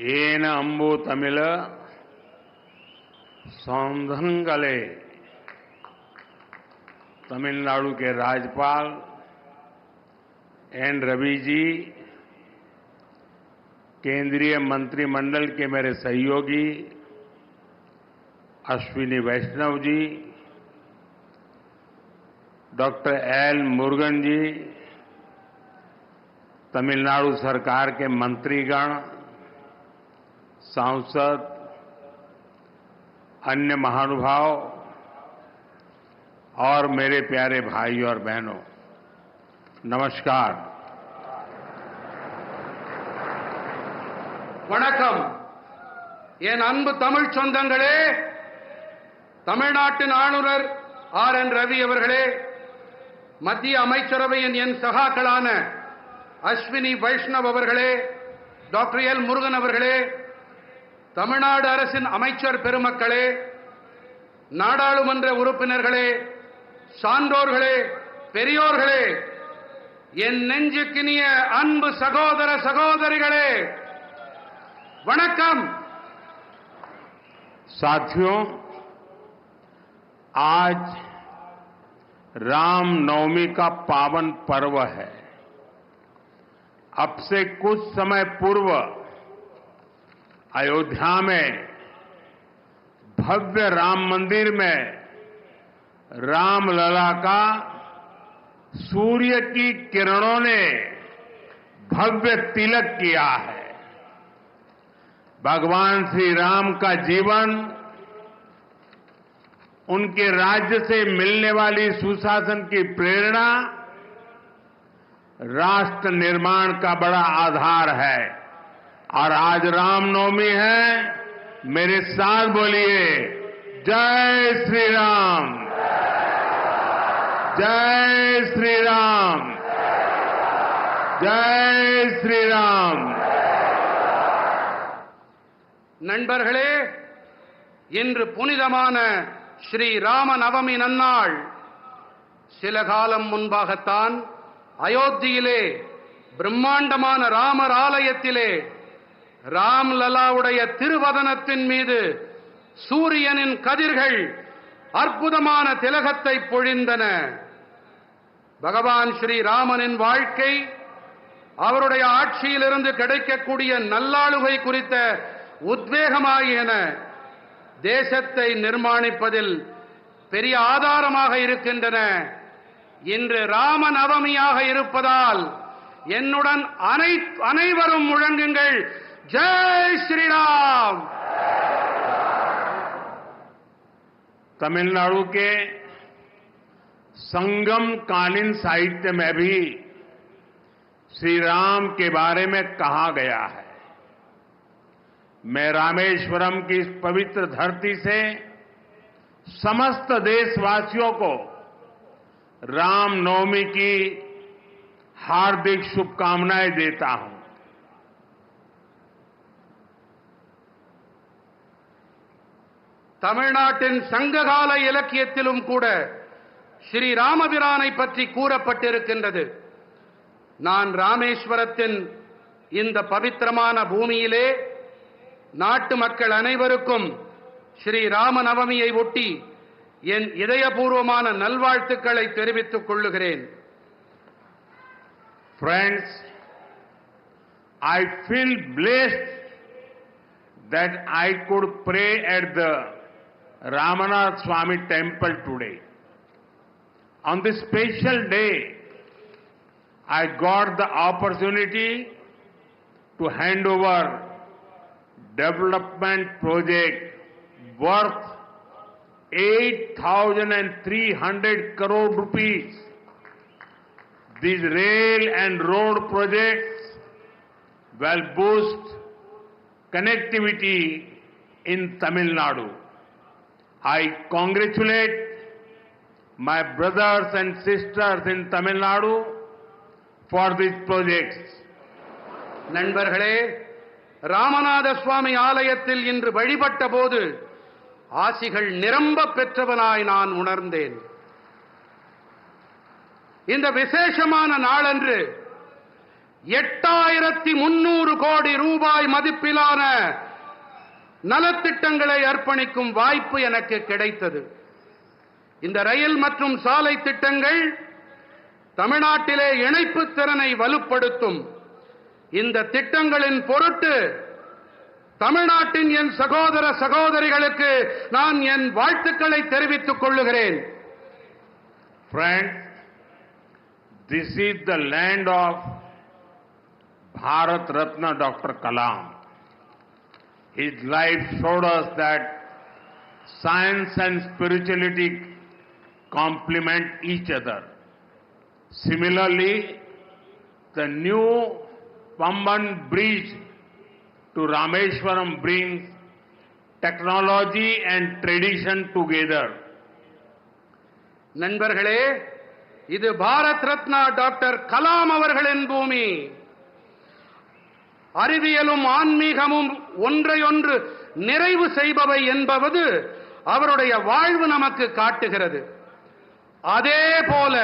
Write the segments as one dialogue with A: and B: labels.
A: येन अंबु तमिल सौंधंगले तमिलनाडु के राज्यपाल एन रवि जी, केंद्रीय मंत्रिमंडल के मेरे सहयोगी अश्विनी वैष्णव जी, डॉक्टर एल मुरुगन जी, तमिलनाडु सरकार के मंत्रीगण, सांसद, अन्य महानुभाव और मेरे प्यारे भाई और बहनों, नमस्कार।
B: வணக்கம். என் அன்பு தமிழ் சொந்தங்களே, தமிழ்நாட்டின் ஆளுநர் ஆர்.என். ரவி அவர்களே, மத்திய அமைச்சரவையின் என் சகாக்களான அஸ்வினி வைஷ்ணவ் அவர்களே, டாக்டர் எல் முருகன் அவர்களே, தமிழ்நாடு அரசின் அமைச்சர் பெருமக்களே, நாடாளுமன்ற உறுப்பினர்களே, சான்றோர்களே, பெரியோர்களே, என் நெஞ்சுக்கினிய அன்பு சகோதர சகோதரிகளே, वणक्कम।
A: साथियों, आज रामनवमी का पावन पर्व है। अब से कुछ समय पूर्व अयोध्या में भव्य राम मंदिर में रामलला का सूर्य की किरणों ने भव्य तिलक किया है। भगवान श्री राम का जीवन, उनके राज्य से मिलने वाली सुशासन की प्रेरणा राष्ट्र निर्माण का बड़ा आधार है। और आज रामनवमी है, मेरे साथ बोलिए, जय श्री राम, जय श्री राम, जय श्री राम।
B: நண்பர்களே, இன்று புனிதமான ஸ்ரீ ராம நவமி நன்னாள். சில காலம் முன்பாகத்தான் அயோத்தியிலே பிரம்மாண்டமான ராமர் ஆலயத்திலே ராம்லலாவுடைய திருவதனத்தின் மீது சூரியனின் கதிர்கள் அற்புதமான திலகத்தை பொழிந்தன. பகவான் ஸ்ரீ ராமனின் வாழ்க்கை, அவருடைய ஆட்சியிலிருந்து கிடைக்கக்கூடிய நல்லாளுகை குறித்த உத்வேகமாகியன தேசத்தை நிர்மாணிப்பதில் பெரிய ஆதாரமாக இருக்கின்றன. இன்று ராம நவமியாக இருப்பதால் என்னுடன் அனைவரும் முழங்குங்கள், ஜெய் ஸ்ரீராம்।
A: तमिलनाडु के संगम कालीन साहित्य में भी श्री राम के बारे में कहा गया है। मैं रामेश्वरम की इस पवित्र धरती से समस्त देशवासियों को रामनवमी की हार्दिक शुभकामनाएं देता हूं।
B: தமிழ்நாட்டின் சங்ககால இலக்கியத்திலும் கூட ஸ்ரீ ராமபிரானை பற்றி கூறப்பட்டிருக்கின்றது. நான் ராமேஸ்வரத்தின் இந்த பவித்திரமான பூமியிலே நாட்டு மக்கள் அனைவருக்கும் ஸ்ரீ ராம நவமியை ஒட்டி என் இதயபூர்வமான நல்வாழ்த்துக்களை தெரிவித்துக் கொள்ளுகிறேன்.
A: Friends, I feel blessed that I could pray at the Ramanath Swami temple today. On this special day, I got the opportunity to hand over development project worth 8,300 crore rupees. These rail and road projects will boost connectivity in Tamil Nadu. I congratulate my brothers and sisters in Tamil Nadu for these projects.
B: நண்பர்களே, ராமநாத சுவாமி ஆலயத்தில் இன்று வழிபட்ட போது ஆசிகள் நிரம்ப பெற்றவனாய் நான் உணர்ந்தேன். இந்த விசேஷமான நாளன்று 8300 கோடி ரூபாய் மதிப்பிலான நலத்திட்டங்களை அர்ப்பணிக்கும் வாய்ப்பு எனக்கு கிடைத்தது. இந்த ரயில் மற்றும் சாலை திட்டங்கள் தமிழ்நாட்டிலே இணைப்பு திறனை வலுப்படுத்தும். இந்த திட்டங்களின் பொருட்டு தமிழ்நாட்டின் என் சகோதர சகோதரிகளுக்கு நான் என் வாழ்த்துக்களை தெரிவித்துக் கொள்ளுகிறேன்.
A: Friends, this is the land of Bharat Ratna Dr. Kalam. His life showed us that science and spirituality complement each other. Similarly, the new Pamban bridge to Rameswaram brings technology and tradition together.
B: நண்பர்களே, இது Bharat Ratna doctor Kalam அவர்களின் பூமி. அறிவியலும் ஆன்மீகமும் ஒன்றையொன்று நிறைவு செய்பவை என்பது அவருடைய வாழ்வு நமக்கு காட்டுகிறது. அதே போல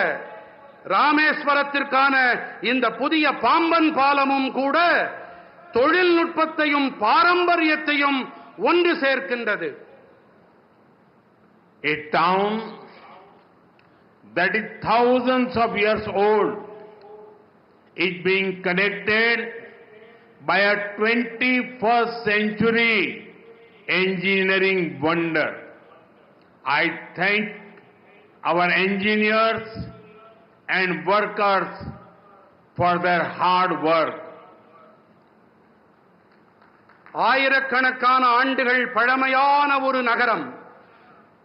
B: ராமேஸ்வரத்திற்கான இந்த புதிய பாம்பன் பாலமும் கூட தொழில்நுட்பத்தையும் பாரம்பரியத்தையும் ஒன்று சேர்க்கின்றது.
A: A town that is thousands of years old is being connected by a 21st century engineering wonder. I thank our engineers and workers for their hard work.
B: ஆயிரக்கணக்கான ஆண்டுகள் பழமையான ஒரு நகரம்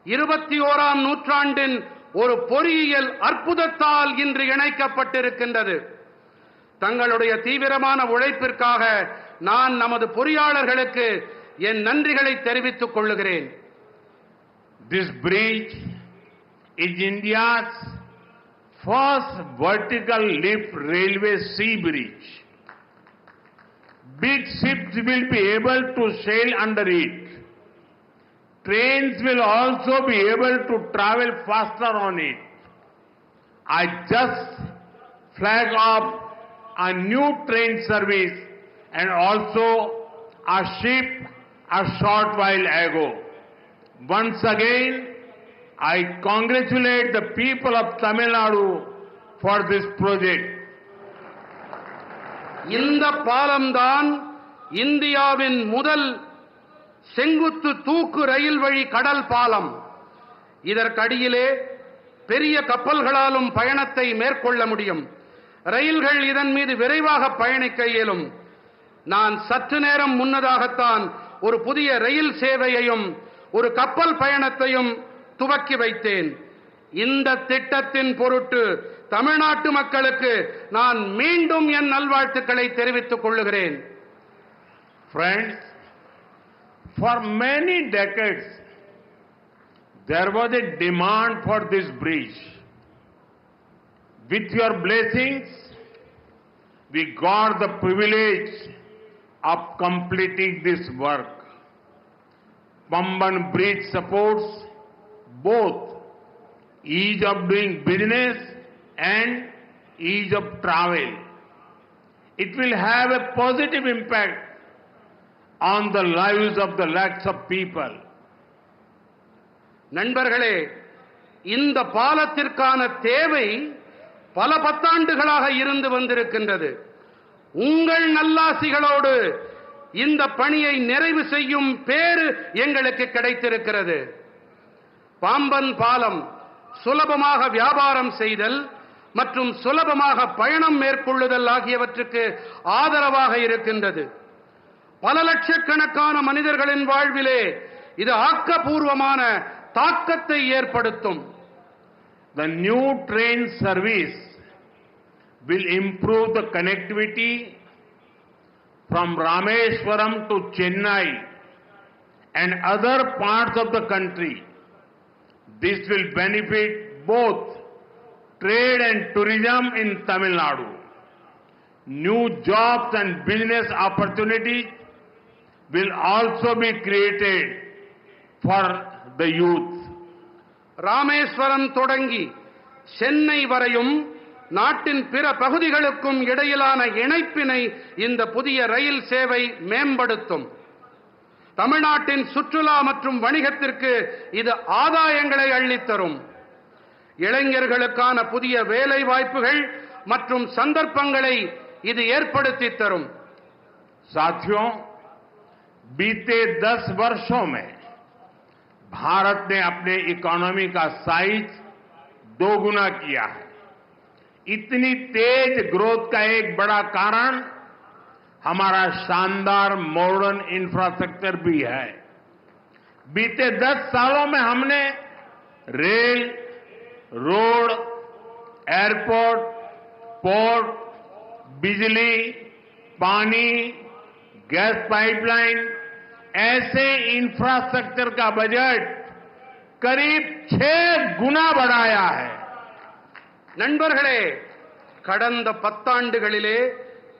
B: 21ஆம் நூற்றாண்டின் ஒரு பொறியியல் அற்புதத்தால் இன்று இணைக்கப்பட்டிருக்கின்றது. தங்களுடைய தீவிரமான உழைப்பிற்காக நான் நமது பொறியாளர்களுக்கு என் நன்றிகளை தெரிவித்துக் கொள்ளுகிறேன்.
A: This bridge is India's first vertical lift railway sea bridge. Big ships will be able to sail under it. Trains will also be able to travel faster on it. I just flagged off a new train service and also a ship a short while ago. Once again, I congratulate the people of Tamil Nadu for this project.
B: இந்த பாலம்தான் இந்தியாவின் முதல் செங்குத்து தூக்கு ரயில் வழி கடல் பாலம். இதற்கடியிலே பெரிய கப்பல்களாலும் பயணத்தை மேற்கொள்ள முடியும். ரயில்கள் இதன் மீது விரைவாக பயணிக்க இயலும். நான் சற்று நேரம் முன்னதாகத்தான் ஒரு புதிய ரயில் சேவையையும் ஒரு கப்பல் பயணத்தையும் துவக்கி வைத்தேன். இந்த திட்டத்தின் பொருட்டு தமிழ்நாட்டு மக்களுக்கு நான் மீண்டும் என் நல்வாழ்த்துக்களை தெரிவித்துக் கொள்ளுகிறேன்.
A: Friends, for many decades there was a demand for this bridge. With your blessings, we got the privilege of completing this work. Pamban Bridge supports both ease of doing business and ease of travel. It will have a positive impact on the lives of the lakhs of people.
B: நண்பர்களே, இந்த பாலத்திற்கான தேவை பல பத்தாண்டுகளாக இருந்து வந்திருக்கின்றது. உங்கள் நல்லாசிகளோடு இந்த பணியை நிறைவு செய்யும் பேறு எங்களுக்கு கிடைத்திருக்கிறது. பாம்பன் பாலம் சுலபமாக வியாபாரம் செய்தல் மற்றும் சுலபமாக பயணம் மேற்கொள்ளுதல் ஆகியவற்றுக்கு ஆதரவாக இருக்கின்றது. பல லட்சக்கணக்கான மனிதர்களின் வாழ்விலே இது ஆக்கப்பூர்வமான தாக்கத்தை ஏற்படுத்தும்.
A: The new train service will improve the connectivity from Rameswaram to Chennai and other parts of the country. This will benefit both trade and tourism in Tamil Nadu. New jobs and business opportunities will also be created for the youth.
B: Rameswaram தொடங்கி சென்னை வரையும் நாட்டின் பிற பகுதிகளுக்கும் இடையிலான இணைப்பினை இந்த புதிய ரயில் சேவை மேம்படுத்தும். தமிழ்நாட்டின் சுற்றுலா மற்றும் வணிகத்திற்கு இது ஆதாயங்களை அள்ளித்தரும். இளைஞர்களுக்கான புதிய வேலை வாய்ப்புகள் மற்றும் சந்தர்ப்பங்களை இது ஏற்படுத்தி தரும்.
A: साथियों, बीते 10 वर्षों में भारत ने अपने इकोनॉमी का साइज दोगुना किया है. इतनी तेज ग्रोथ का एक बड़ा कारण हमारा शानदार मॉडर्न इंफ्रास्ट्रक्चर भी है. बीते 10 सालों में हमने रेल, रोड, एयरपोर्ट, पोर्ट, बिजली, पानी, गैस पाइपलाइन ऐसे इंफ्रास्ट्रक्चर का बजट करीब 6 गुना बढ़ाया है.
B: நண்பர்களே, கடந்த 10 ஆண்டுகளிலே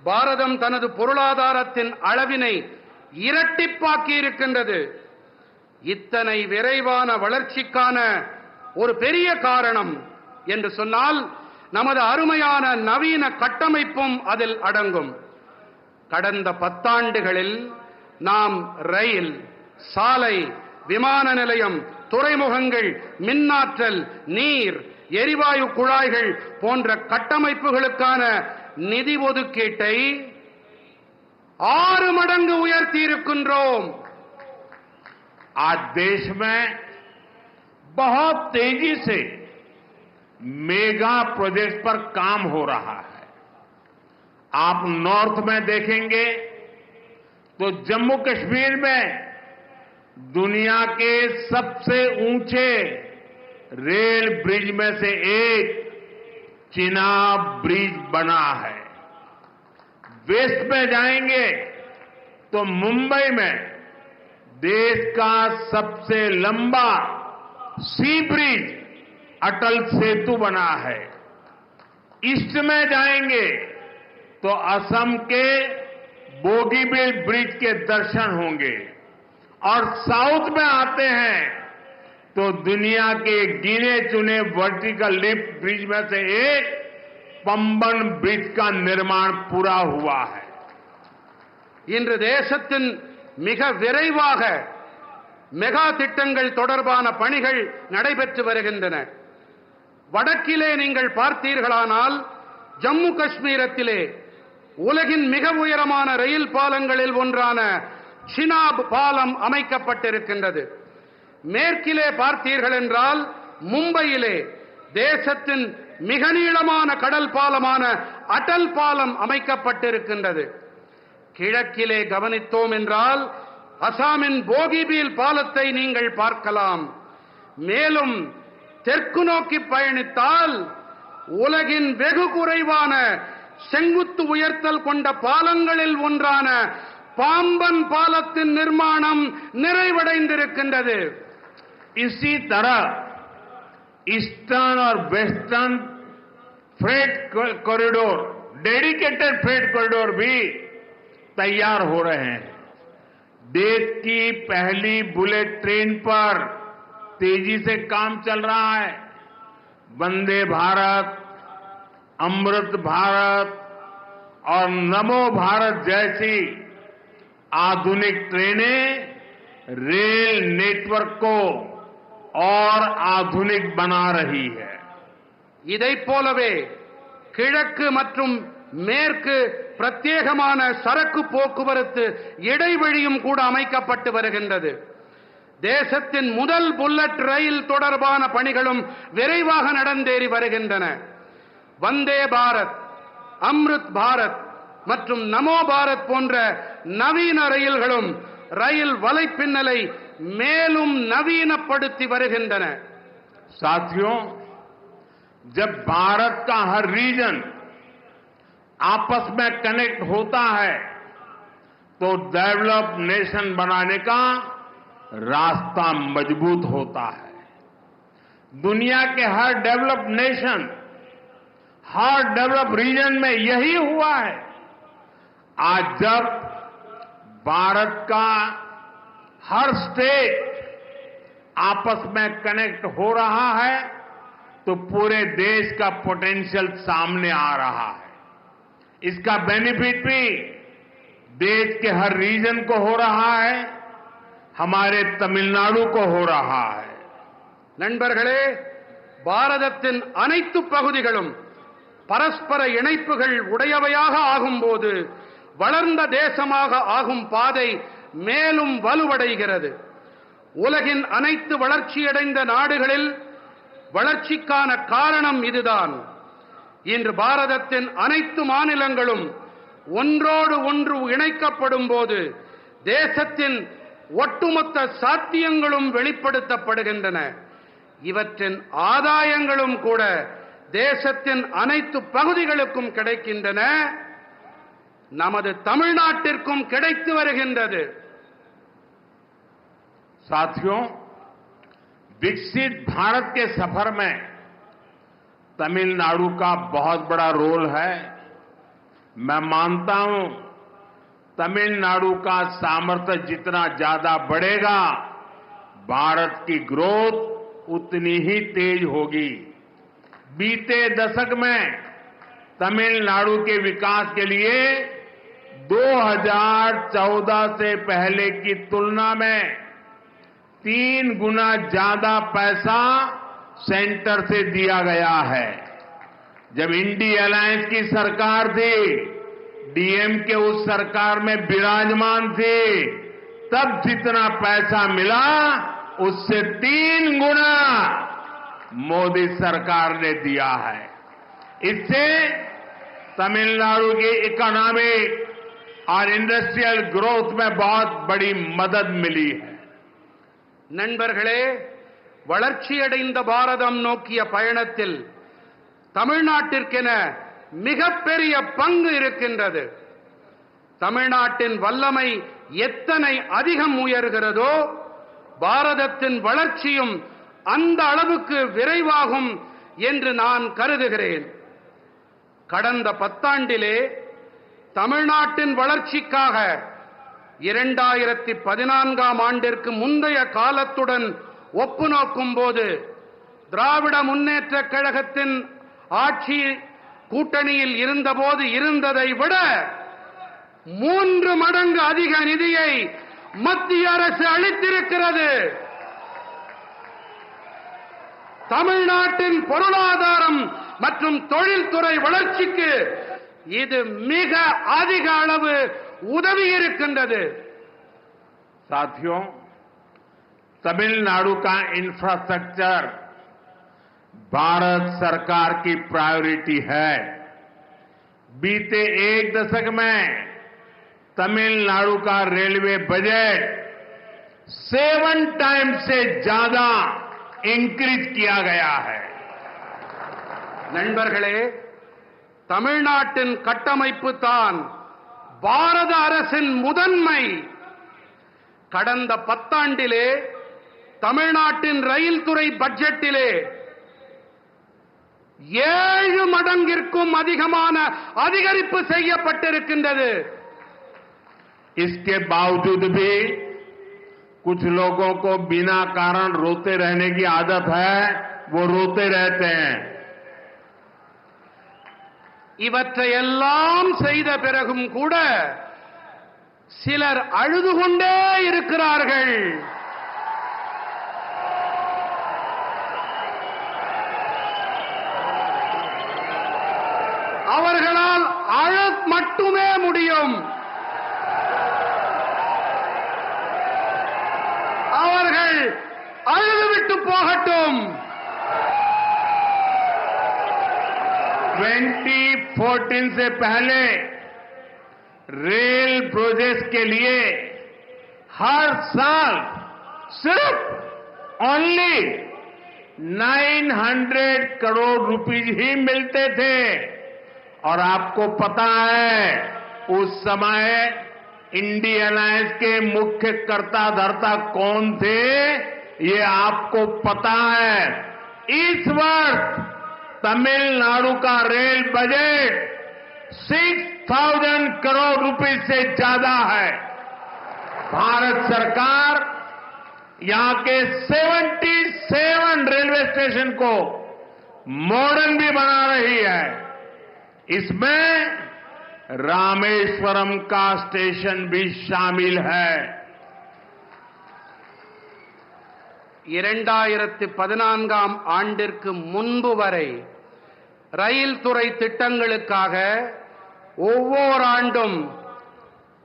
B: பாரதம் தனது பொருளாதாரத்தின் அளவினை இரட்டிப்பாக்கி இருக்கின்றது. இத்தனை விரைவான வளர்ச்சிக்கான ஒரு பெரிய காரணம் என்று சொன்னால் நமது அருமையான நவீன கட்டமைப்பும் அதில் அடங்கும். கடந்த 10 ஆண்டுகளில் நாம் ரயில், சாலை, விமான நிலையம், துறைமுகங்கள், மின்னாற்றல், நீர், எரிவாயு குழாய்கள் போன்ற கட்டமைப்புகளுக்கான நிதி ஒதுக்கீட்டை 6 மடங்கு உயர்த்தி இருக்கின்றோம்.
A: आज देश में बहुत तेजी से मेगा प्रोजेक्ट पर काम हो रहा है. आप नॉर्थ में देखेंगे तो जम्मू कश्मीर में दुनिया के सबसे ऊंचे रेल ब्रिज में से एक चिनाब ब्रिज बना है. वेस्ट में जाएंगे तो मुंबई में देश का सबसे लंबा सी ब्रिज अटल सेतु बना है. ईस्ट में जाएंगे तो असम के बोगीबील ब्रिज के दर्शन होंगे और साउथ में आते हैं तो दुनिया के गिने चुने वर्टिकल लिफ्ट ब्रिज में से एक पंबन ब्रिज का निर्माण पूरा हुआ है.
B: இன்று தேசத்தின் மிக விரைவாக மெகா திட்டங்கள் தொடர்பான பணிகள் நடைபெற்று வருகின்றன. வடக்கிலே நீங்கள் பார்த்தீர்களானால் ஜம்மு காஷ்மீரத்திலே உலகின் மிக உயரமான ரயில் பாலங்களில் ஒன்றான சினாப் பாலம் அமைக்கப்பட்டிருக்கின்றது. மேற்கிலே பார்த்தீர்கள் என்றால் மும்பையிலே தேசத்தின் மிக நீளமான கடல் பாலமான அடல் பாலம் அமைக்கப்பட்டிருக்கின்றது. கிழக்கிலே கவனித்தோம் என்றால் அசாமின் போகிபீல் பாலத்தை நீங்கள் பார்க்கலாம். மேலும் தெற்கு நோக்கி பயணித்தால் உலகின் வெகு குறைவான செங்குத்து உயர்த்தல் கொண்ட பாலங்களில் ஒன்றான பாம்பன் பாலத்தின் நிர்மாணம் நிறைவடைந்திருக்கின்றது.
A: इसी तरह ईस्टर्न और western freight corridor, dedicated freight corridor भी तैयार हो रहे हैं. देश की पहली बुलेट ट्रेन पर तेजी से काम चल रहा है. वंदे भारत, अमृत भारत और नमो भारत जैसी आधुनिक ट्रेनें रेल नेटवर्क को और आधुनिक बना रही है.
B: இதைப் போலவே கிழக்கு மற்றும் மேற்கு பிரத்யேகமான சரக்கு போக்குவரத்து இடைவழியும் கூட அமைக்கப்பட்டு வருகின்றது. தேசத்தின் முதல் புல்லட் ரயில் தொடர்பான பணிகளும் விரைவாக நடந்தேறி வருகின்றன. வந்தே பாரத், அம்ருத் பாரத் மற்றும் நமோ பாரத் போன்ற நவீன ரயில்களும் ரயில் வலைப்பின்னலை மேலும் நவீனப்படுத்தி வருகின்றன.
A: साथियों, जब भारत का हर रीजन आपस में कनेक्ट होता है तो डेवलप्ड नेशन बनाने का रास्ता मजबूत होता है. दुनिया के हर डेवलप्ड नेशन, हर डेवलप्ड रीजन में यही हुआ है. आज जब भारत का हर स्टेट आपस में कनेक्ट हो रहा है तो पूरे देश का पोटेंशियल सामने आ रहा है। इसका बेनिफिट भी देश के हर रीजन को हो रहा है, हमारे तमिलनाडु को हो रहा है।
B: நண்பர்களே, பாரதத்தின் அனைத்து பகுதிகளும் பரஸ்பர இணைப்புகள் உடையவையாக ஆகும்போது வளர்ந்த தேசமாக ஆகும் பாதை மேலும் வலுவடைகிறது. உலகின் அனைத்து வளர்ச்சியடைந்த நாடுகளில் வளர்ச்சிக்கான காரணம் இதுதான். இன்று பாரதத்தின் அனைத்து மாநிலங்களும் ஒன்றோடு ஒன்று இணைக்கப்படும் போது தேசத்தின் ஒட்டுமொத்த சாத்தியங்களும் வெளிப்படுத்தப்படுகின்றன. இவற்றின் ஆதாயங்களும் கூட தேசத்தின் அனைத்து பகுதிகளுக்கும் கிடைக்கின்றன. நமது தமிழ்நாட்டிற்கும் கிடைத்து வருகின்றது.
A: साथियों, विकसित भारत के सफर में तमिलनाडु का बहुत बड़ा रोल है। मैं मानता हूं तमिलनाडु का सामर्थ्य जितना ज्यादा बढ़ेगा, भारत की ग्रोथ उतनी ही तेज होगी। बीते दशक में तमिलनाडु के विकास के लिए 2014 से पहले की तुलना में 3 गुना ज्यादा पैसा सेंटर से दिया गया है। जब इंडी अलायंस की सरकार थी, डीएमके उस सरकार में विराजमान थी, तब जितना पैसा मिला उससे 3 गुना मोदी सरकार ने दिया है। इससे तमिलनाडु की इकोनॉमिक और इंडस्ट्रियल ग्रोथ में बहुत बड़ी मदद मिली है।
B: நண்பர்களே, வளர்ச்சியடைந்த பாரதம் நோக்கிய பயணத்தில் தமிழ்நாட்டிற்கென மிகப்பெரிய பங்கு இருக்கின்றது. தமிழ்நாட்டின் வல்லமை எத்தனை அதிகம் உயர்கிறதோ, பாரதத்தின் வளர்ச்சியும் அந்த அளவுக்கு விரைவாகும் என்று நான் கருதுகிறேன். கடந்த 10 ஆண்டிலே தமிழ்நாட்டின் வளர்ச்சிக்காக 2014ஆம் ஆண்டிற்கு முந்தைய காலத்துடன் ஒப்பு நோக்கும் போது திராவிட முன்னேற்றக் கழகத்தின் ஆட்சி கூட்டணியில் இருந்தபோது இருந்ததை விட 3 மடங்கு அதிக நிதியை மத்திய அரசு அளித்திருக்கிறது. தமிழ்நாட்டின் பொருளாதாரம் மற்றும் தொழில்துறை வளர்ச்சிக்கு இது மிக அதிக அளவு உதவி இருக்கின்றது.
A: साथियों, तमिलनाडु का इंफ्रास्ट्रक्चर भारत सरकार की प्रायोरिटी है। बीते 1 दशक में तमिलनाडु का रेलवे बजट 7 टाइम्स से ज्यादा इंक्रीज किया गया है।
B: நண்பர்களே, தமிழ்நாட்டின் கட்டமைப்பு தான் பாரத அரசின் முதன்மை. கடந்த 10 ஆண்டிலே தமிழ்நாட்டின் ரயில் துறை பட்ஜெட்டிலே 7 மடங்கிற்கும் அதிகமான அதிகரிப்பு செய்யப்பட்டிருக்கின்றது.
A: इसके बावजूद भी कुछ लोगों को बिना कारण रोते रहने की आदत है, वो रोते रहते हैं।
B: இவற்றையெல்லாம் செய்த பிறகும் கூட சிலர் அழுது கொண்டே இருக்கிறார்கள். அவர்களால் அழ மட்டுமே முடியும். அவர்கள் அழுதுவிட்டு போகட்டும்.
A: 2014 से पहले रेल प्रोजेक्ट के लिए हर साल सिर्फ ओनली 900 करोड़ रुपीस ही मिलते थे। और आपको पता है उस समय इंडी अलायंस के मुख्य कर्ता धर्ता कौन थे, ये आपको पता है। इस वर्ष तमिलनाडु का रेल बजट 6,000 करोड़ रुपए से ज्यादा है। भारत सरकार यहां के 77 रेलवे स्टेशन को मॉडर्न भी बना रही है। इसमें रामेश्वरम का स्टेशन भी शामिल है।
B: 2014ஆம் ஆண்டிற்கு முன்பு வரை ரயில் துறை திட்டங்களுக்காக ஒவ்வொரு ஆண்டும்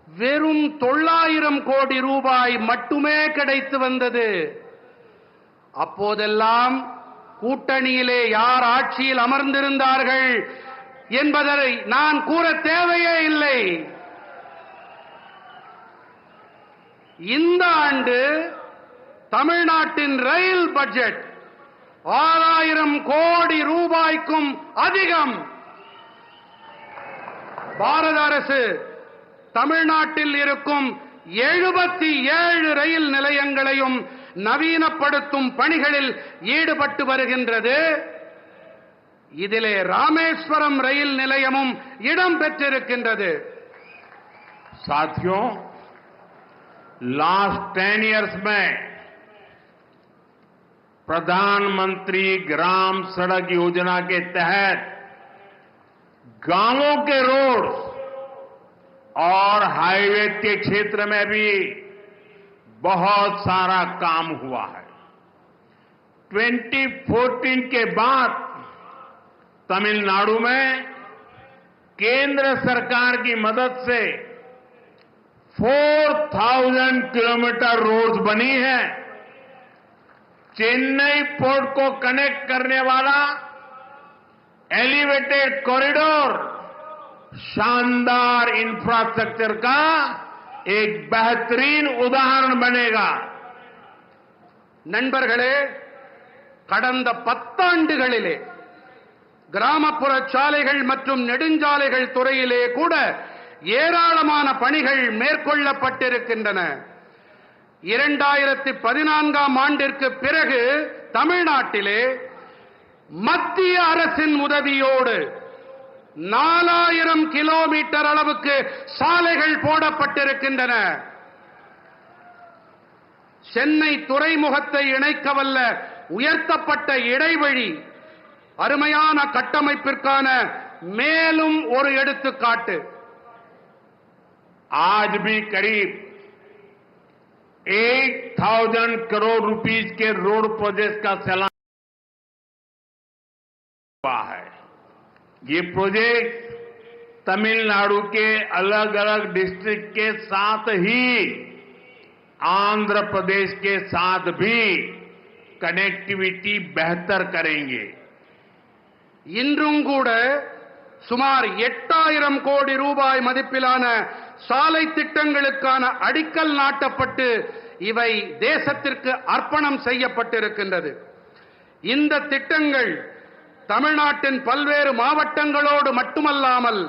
B: வெறும் 900 கோடி ரூபாய் மட்டுமே கிடைத்து வந்தது. அப்போதெல்லாம் கூட்டணியிலே யார் ஆட்சியில் அமர்ந்திருந்தார்கள் என்பதை நான் கூற தேவையே இல்லை. இந்த ஆண்டு தமிழ்நாட்டின் ரயில் பட்ஜெட் 6000 கோடி ரூபாய்க்கும் அதிகம். பாரத அரசு தமிழ்நாட்டில் இருக்கும் 77 ரயில் நிலையங்களையும் நவீனப்படுத்தும் பணிகளில் ஈடுபட்டு வருகின்றது. இதிலே ராமேஸ்வரம் ரயில் நிலையமும் இடம் பெற்றிருக்கின்றது.
A: साथियों, लास्ट 10 इयर्स में प्रधानमंत्री ग्राम सड़क योजना के तहत गांवों के रोड और हाईवे के क्षेत्र में भी बहुत सारा काम हुआ है। 2014 के बाद तमिलनाडु में केंद्र सरकार की मदद से 4000 किलोमीटर रोड्स बनी है। चेन्नई पोर्ट को कनेक्ट करने वाला एलिवेटेड कॉरिडोर शानदार इंफ्रास्ट्रक्चर का एक बेहतरीन उदाहरण बनेगा.
B: நண்பர்களே, கடந்த 10 ஆண்டுகளிலே கிராமப்புற சாலைகள் மற்றும் நெடுஞ்சாலைகள் துறையிலே கூட ஏராளமான பணிகள் மேற்கொள்ளப்பட்டிருக்கின்றன. 2014ஆம் ஆண்டிற்கு பிறகு தமிழ்நாட்டிலே மத்திய அரசின் உதவியோடு 4000 கிலோமீட்டர் அளவுக்கு சாலைகள் போடப்பட்டிருக்கின்றன. சென்னை துறைமுகத்தை இணைக்கவல்ல உயர்த்தப்பட்ட இடைவழி அருமையான கட்டமைப்பிற்கான மேலும் ஒரு எடுத்துக்காட்டு.
A: आज भी करीब 1000 करोड़ रुपीस के रोड प्रोजेक्ट का सैलान हुआ है. ये प्रोजेक्ट तमिलनाडु के अलग अलग डिस्ट्रिक्ट के साथ ही आंध्र प्रदेश के साथ भी कनेक्टिविटी बेहतर करेंगे.
B: இன்றும் கூட சுமார் 8000 கோடி ரூபாய் மதிப்பிலான சாலை திட்டங்களுக்கான அடிக்கல் நாட்டப்பட்டு இவை தேசத்திற்கு அர்ப்பணம் செய்யப்பட்டிருக்கின்றது. இந்த திட்டங்கள் தமிழ்நாட்டின் பல்வேறு மாவட்டங்களோடு மட்டுமல்லாமல்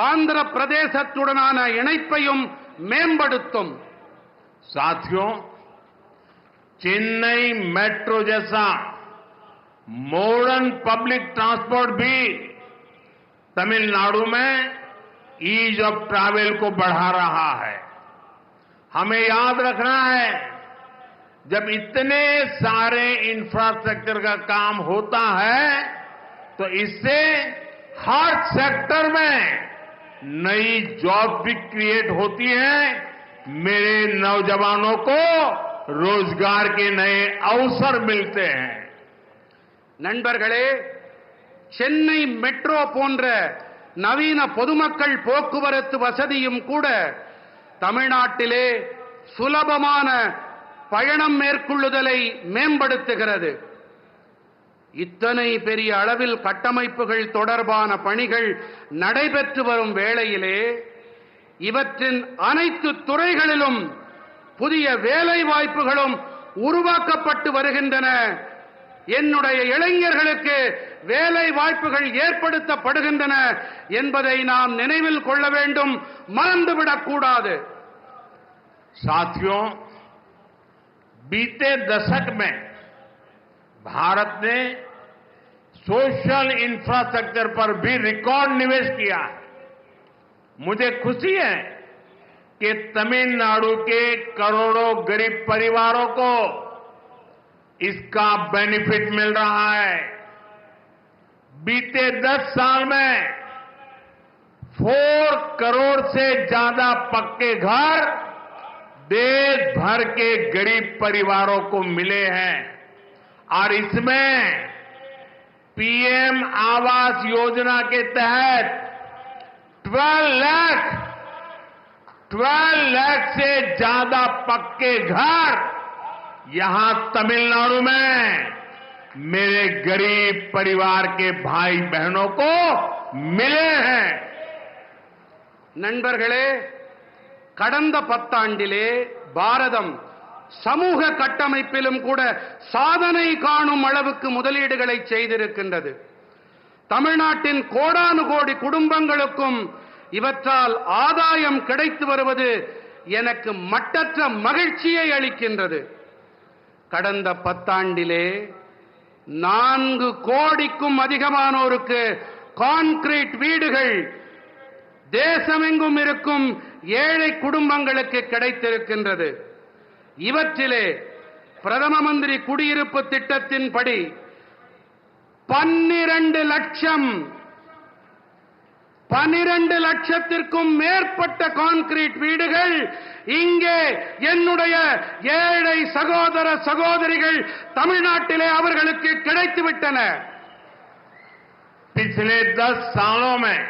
B: ஆந்திர பிரதேசத்துடனான இணைப்பையும் மேம்படுத்தும்.
A: साथियों, चेन्नई मेट्रो जैसा मॉडर्न पब्लिक ट्रांसपोर्ट भी तमिलनाडु में ईज ऑफ ट्रैवल को बढ़ा रहा है. हमें याद रखना है, जब इतने सारे इंफ्रास्ट्रक्चर का काम होता है तो इससे हर सेक्टर में नई जॉब भी क्रिएट होती है. मेरे नौजवानों को रोजगार के नए अवसर मिलते हैं.
B: நண்பர்களே, சென்னை மெட்ரோ போன்ற நவீன பொதுமக்கள் போக்குவரத்து வசதியும் கூட தமிழ்நாட்டிலே சுலபமான பயணம் மேற்கொள்ளுதலை மேம்படுத்துகிறது. இத்தனை பெரிய அளவில் கட்டமைப்புகள் தொடர்பான பணிகள் நடைபெற்று வரும் வேளையிலே இவற்றின் அனைத்து துறைகளிலும் புதிய வேலை வாய்ப்புகளும் உருவாக்கப்பட்டு வருகின்றன. என்னுடைய இளைஞர்களுக்கு வேலை வாய்ப்புகள் ஏற்படுத்தப்படுகின்றன என்பதை நாம் நினைவில் கொள்ள வேண்டும், மறந்துவிடக் கூடாது.
A: साथियों, बीते दशक में भारत ने सोशल इंफ्रास्ट्रक्चर पर भी रिकॉर्ड निवेश किया है. मुझे खुशी है कि तमिलनाडु के करोड़ों गरीब परिवारों को इसका बेनिफिट मिल रहा है. बीते 10 साल में 4 करोड़ से ज्यादा पक्के घर देश भर के गरीब परिवारों को मिले हैं और इसमें पीएम आवास योजना के तहत 12 लाख से ज्यादा पक्के घर यहां तमिलनाडु में मेरे गरीब परिवार के भाई बहनों को मिले हैं.
B: நண்பர்களே, கடந்த 10 ஆண்டிலே பாரதம் சமூக கட்டமைப்பிலும் கூட சாதனை காணும் அளவுக்கு முதலீடுகளை செய்திருக்கின்றது. தமிழ்நாட்டின் கோடானு கோடி குடும்பங்களுக்கும் இவற்றால் ஆதாயம் கிடைத்து வருவது எனக்கு மட்டற்ற மகிழ்ச்சியை அளிக்கின்றது. கடந்த 10 ஆண்டிலே 4 கோடிக்கும் அதிகமானோருக்கு கான்கிரீட் வீடுகள் தேசமெங்கும் இருக்கும் ஏழை குடும்பங்களுக்கு கிடைத்திருக்கின்றது. இவற்றிலே பிரதம மந்திரி குடியிருப்பு திட்டத்தின்படி 12 லட்சத்திற்கும் மேற்பட்ட கான்கிரீட் வீடுகள் இங்கே என்னுடைய ஏழை சகோதர சகோதரிகள் தமிழ்நாட்டிலே அவர்களுக்கு கிடைத்துவிட்டன.
A: पिछले 10 सालों में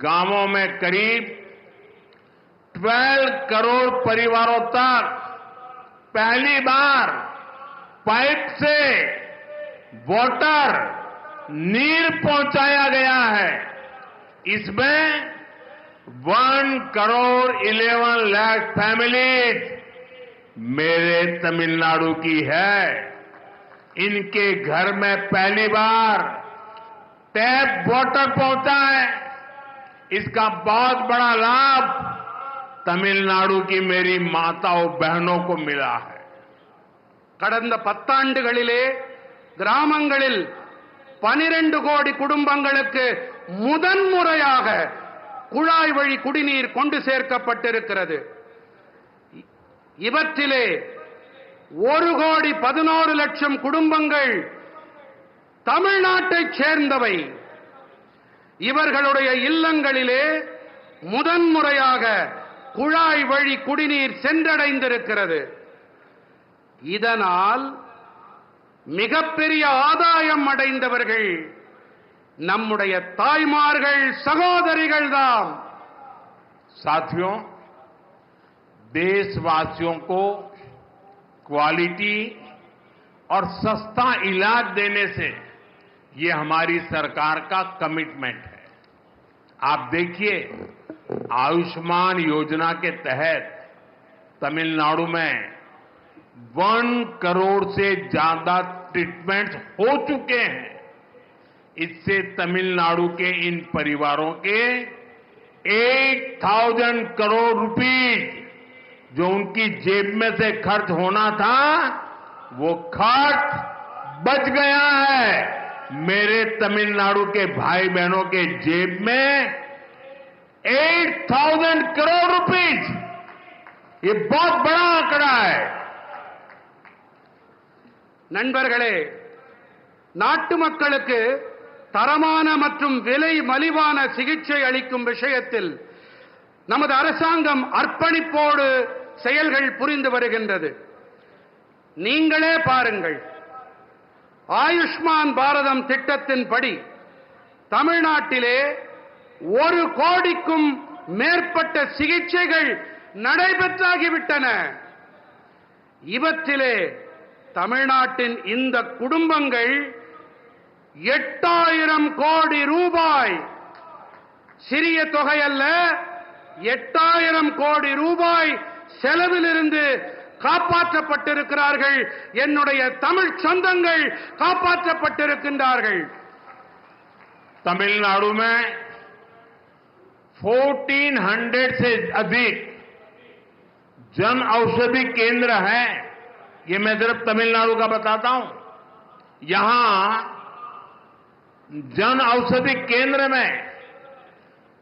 A: गांवों में करीब 12 करोड़ परिवारों तक पहली बार पाइप से वाटर नीर पहुंचाया गया है. इसमें 1 करोड़ 11 लाख फैमिलीज मेरे तमिलनाडु की है. इनके घर में पहली बार टैप वाटर पहुंचा है. इसका बहुत बड़ा लाभ तमिलनाडु की मेरी माताओं बहनों को मिला है.
B: கடந்த 10 ஆண்டுகளிலே கிராமங்களில் 12 கோடி குடும்பங்களுக்கு முதன்முறையாக குழாய் வழி குடிநீர் கொண்டு சேர்க்கப்பட்டிருக்கிறது. இவற்றிலே 1 கோடி 11 லட்சம் குடும்பங்கள் தமிழ்நாட்டைச் சேர்ந்தவை. இவர்களுடைய இல்லங்களிலே முதன்முறையாக குழாய் வழி குடிநீர் சென்றடைந்திருக்கிறது. இதனால் மிகப்பெரிய ஆதாயம் அடைந்தவர்கள் நம்முடைய தாய்மார்கள் சகோதரிகள் தாம்.
A: साथियों, देशवासियों को क्वालिटी और सस्ता इलाज देने से ये हमारी सरकार का कमिटमेंट है. आप देखिए, आयुष्मान योजना के तहत तमिलनाडु में 1 करोड़ से ज्यादा ट्रीटमेंट्स हो चुके हैं. इससे तमिलनाडु के इन परिवारों के 8,000 करोड़ रुपीज जो उनकी जेब में से खर्च होना था वो खर्च बच गया है. मेरे तमिलनाडु के भाई बहनों के जेब में 8,000 करोड़ रुपीज, ये बहुत बड़ा आंकड़ा है.
B: நண்பர்களே, நாட்டு மக்களுக்கு தரமான மற்றும் விலை மலிவான சிகிச்சை அளிக்கும் விஷயத்தில் நமது அரசாங்கம் அர்ப்பணிப்போடு செயல்கள் புரிந்து வருகின்றது. நீங்களே பாருங்கள், ஆயுஷ்மான் பாரதம் திட்டத்தின்படி தமிழ்நாட்டிலே 1 கோடிக்கும் மேற்பட்ட சிகிச்சைகள் நடைபெற்றாகிவிட்டன. இவற்றிலே தமிழ்நாட்டின் இந்த குடும்பங்கள் 8,000 கோடி ரூபாய், சிறிய தொகை அல்ல, 8,000 கோடி ரூபாய் செலவிலிருந்து காப்பாற்றப்பட்டிருக்கிறார்கள். என்னுடைய தமிழ் சொந்தங்கள் காப்பாற்றப்பட்டிருக்கின்றார்கள்.
A: तमिलनाडु में 1400 से अधिक जन औषधि केंद्र हैं. ये मैं सिर्फ तमिलनाडु का बताता हूं. यहां जन औषधि केंद्र में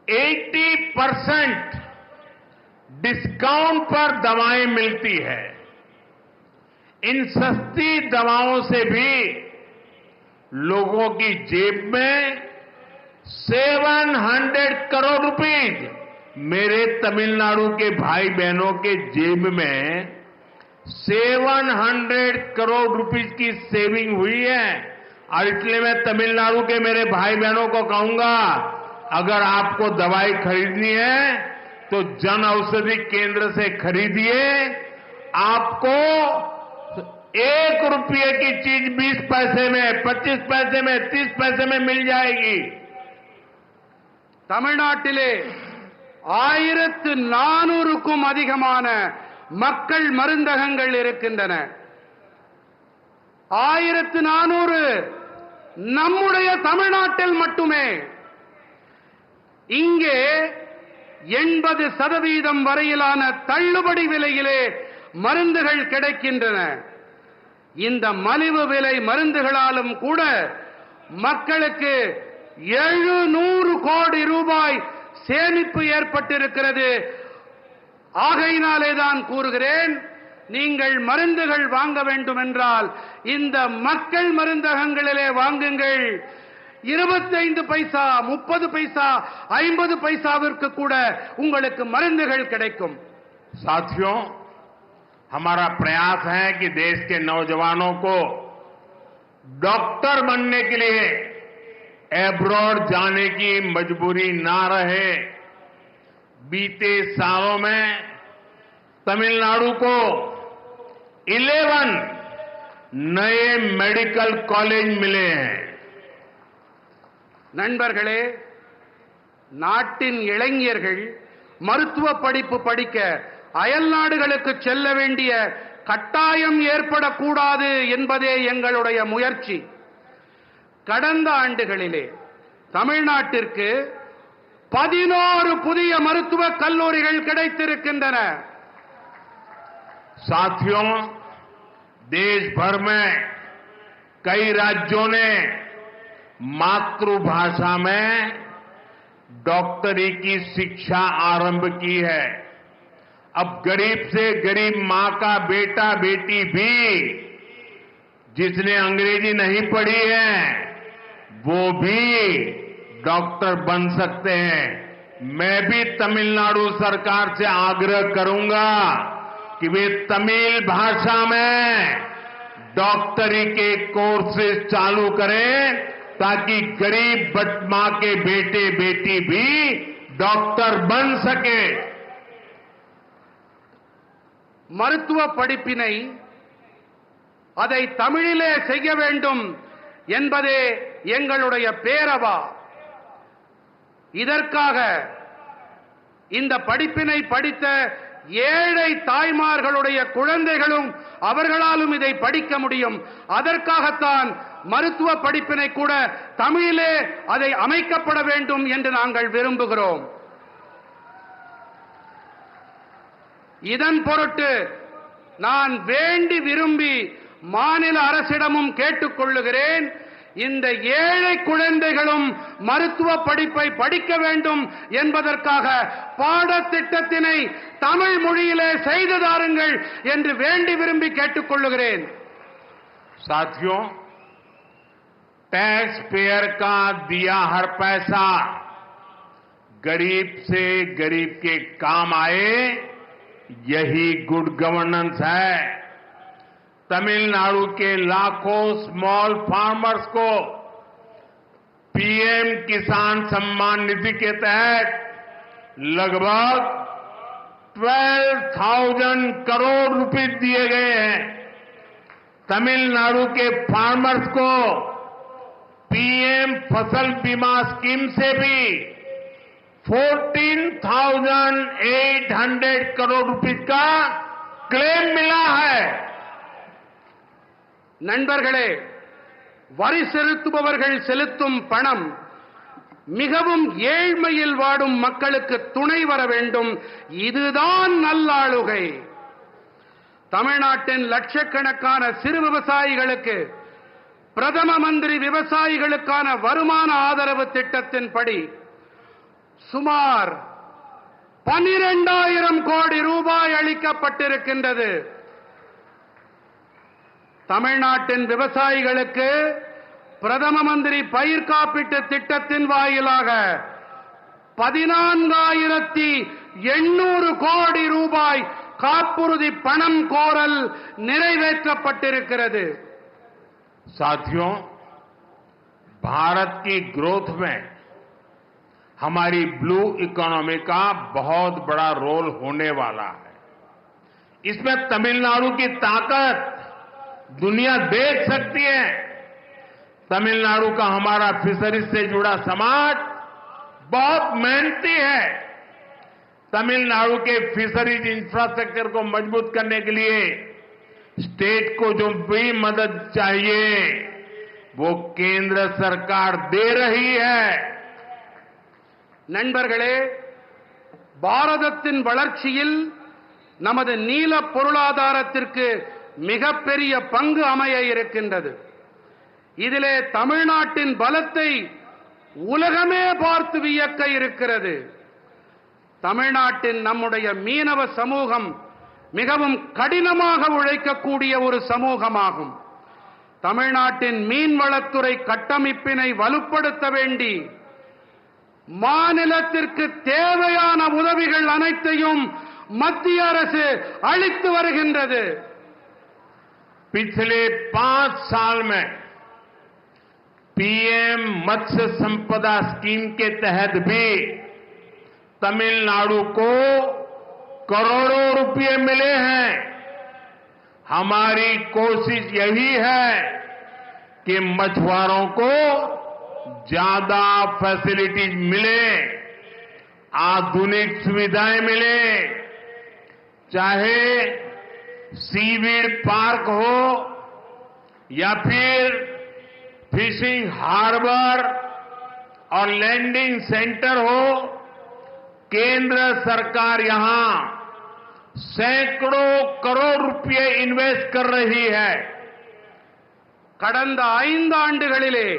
A: 80% डिस्काउंट पर दवाएं मिलती है. इन सस्ती दवाओं से भी लोगों की जेब में 700 करोड़ रुपीज, मेरे तमिलनाडु के भाई बहनों के जेब में 700 करोड़ रुपीज की सेविंग हुई है। और इसलिए मैं तमिलनाडु के मेरे भाई बहनों को कहूंगा, अगर आपको दवाई खरीदनी है तो जन औषधि केंद्र से खरीदिए। आपको 1 रुपये की चीज 20 पैसे में, 25 पैसे में, 30 पैसे में मिल जाएगी।
B: தமிழ்நாட்டிலே 1400க்கும் அதிகமான மக்கள் மருந்தகங்கள் இருக்கின்றன. 1400 நம்முடைய தமிழ்நாட்டில் மட்டுமே. இங்கே 80% வரையிலான தள்ளுபடி விலையிலே மருந்துகள் கிடைக்கின்றன. இந்த மலிவு விலை மருந்துகளாலும் கூட மக்களுக்கு 700 கோடி ரூபாய் சேமிப்பு ஏற்பட்டிருக்கிறது. ஆகையினாலே தான் கூறுகிறேன், நீங்கள் மருந்துகள் வாங்க வேண்டும் என்றால் இந்த மக்கள் மருந்தகங்களிலே வாங்குங்கள். 25 பைசா, 30 பைசா, 50 பைசாவிற்கு கூட உங்களுக்கு மருந்துகள் கிடைக்கும்.
A: साथियों, हमारा प्रयास है कि देश के नौजवानों को डॉक्टर बनने के लिए एब्रॉड जाने की मजबूरी ना रहे। बीते सालों में तमिलनाडु को 11 नए मेडिकल कॉलेज मिले हैं.
B: நண்பர்களே, நாட்டின் இளைஞர்கள் மருத்துவ படிப்பு படிக்க அயல் நாடுகளுக்கு செல்ல வேண்டிய கட்டாயம் ஏற்படக்கூடாது என்பதே எங்களுடைய முயற்சி. கடந்த ஆண்டுகளிலே தமிழ்நாட்டிற்கு 11 புதிய மருத்துவக் கல்லூரிகள் கிடைத்திருக்கின்றன.
A: साथियों, देश भर में कई राज्यों ने मातृभाषा में डॉक्टरी की शिक्षा आरंभ की है. अब गरीब से गरीब मां का बेटा बेटी भी जिसने अंग्रेजी नहीं पढ़ी है वो भी डॉक्टर बन सकते हैं. मैं भी तमिलनाडु सरकार से आग्रह करूंगा कि वे तमिल भाषा में डॉक्टरी के कोर्सेज चालू करें ताकि गरीब मां के बेटे बेटी भी डॉक्टर बन सके.
B: மருத்துவ படிப்பினை அதை தமிழிலே செய்ய வேண்டும் என்பதே எங்களுடைய பேரவா. இதற்காக இந்த படிப்பினை படித்த ஏழை தாய்மார்களுடைய குழந்தைகளும் அவர்களாலும் இதை படிக்க முடியும். அதற்காகத்தான் மருத்துவ படிப்பினை கூட தமிழிலே அதை அமைக்கப்பட வேண்டும் என்று நாங்கள் விரும்புகிறோம். இதன் பொருட்டு நான் வேண்டி விரும்பி மாநில அரசிடமும் கேட்டுக்கொள்ளுகிறேன், இந்த ஏழை குழந்தைகளும் மருத்துவ படிப்பை படிக்க வேண்டும் என்பதற்காக பாடத்திட்டத்தினை தமிழ் மொழியிலே செய்து தாருங்கள் என்று வேண்டி விரும்பி கேட்டுக்கொள்ளுகிறேன்.
A: साथियों, टैक्स पेयर का दिया हर पैसा गरीब से गरीब के काम आए, यही गुड गवर्नेंस है. तमिलनाडु के लाखों स्मॉल फार्मर्स को पीएम किसान सम्मान निधि के तहत लगभग 12,000 करोड़ रुपए दिए गए हैं. तमिलनाडु के फार्मर्स को पीएम फसल बीमा स्कीम से भी 14,800 करोड़ रुपए का क्लेम मिला है.
B: நண்பர்களே, வரி செலுத்துபவர்கள் செலுத்தும் பணம் மிகவும் ஏழ்மையில் வாடும் மக்களுக்கு துணை வர வேண்டும். இதுதான் நல்லாளுகை. தமிழ்நாட்டின் லட்சக்கணக்கான சிறு விவசாயிகளுக்கு பிரதம மந்திரி விவசாயிகளுக்கான வருமான ஆதரவு திட்டத்தின்படி சுமார் 12,000 கோடி ரூபாய் அளிக்கப்பட்டிருக்கின்றது. தமிழ்நாட்டின் விவசாயிகளுக்கு பிரதம மந்திரி பயிர் காப்பீட்டு திட்டத்தின் வாயிலாக 14,800 கோடி ரூபாய் காப்புறுதி பணம் கோரல் நிறைவேற்றப்பட்டிருக்கிறது.
A: साथियों, भारत की ग्रोथ में हमारी ब्लू इकोनॉमी का बहुत बड़ा रोल होने वाला है. इसमें तमिलनाडु की ताकत दुनिया देख सकती है. तमिलनाडु का हमारा फिशरीज से जुड़ा समाज बहुत मेहनती है. तमिलनाडु के फिशरीज इंफ्रास्ट्रक्चर को मजबूत करने के लिए स्टेट को जो भी मदद चाहिए वो केंद्र सरकार दे रही है.
B: நண்பர்களே, பாரதத்தின் வளர்ச்சியில் நமது நீல பொருளாதாரத்திற்கு மிகப்பெரிய பங்கு அமைய இருக்கின்றது. இதிலே தமிழ்நாட்டின் பலத்தை உலகமே பார்த்து வியக்க இருக்கிறது. தமிழ்நாட்டின் நம்முடைய மீனவ சமூகம் மிகவும் கடினமாக உழைக்கக்கூடிய ஒரு சமூகமாகும். தமிழ்நாட்டின் மீன்வளத்துறை கட்டமைப்பினை வலுப்படுத்த வேண்டி மாநிலத்திற்கு தேவையான உதவிகள் அனைத்தையும் மத்திய அரசு அளித்து வருகின்றது.
A: पिछले 5 साल में पीएम मत्स्य संपदा स्कीम के तहत भी तमिलनाडु को करोड़ों रुपए मिले हैं. हमारी कोशिश यही है कि मछुआरों को ज्यादा फैसिलिटीज मिले, आधुनिक सुविधाएं मिले, चाहे सीवीड पार्क हो या फिर फिशिंग हार्बर और लैंडिंग सेंटर हो. केंद्र सरकार यहां सैकड़ों करोड़ रुपए इन्वेस्ट कर रही है.
B: கடந்த 5 ஆண்டுகளிலே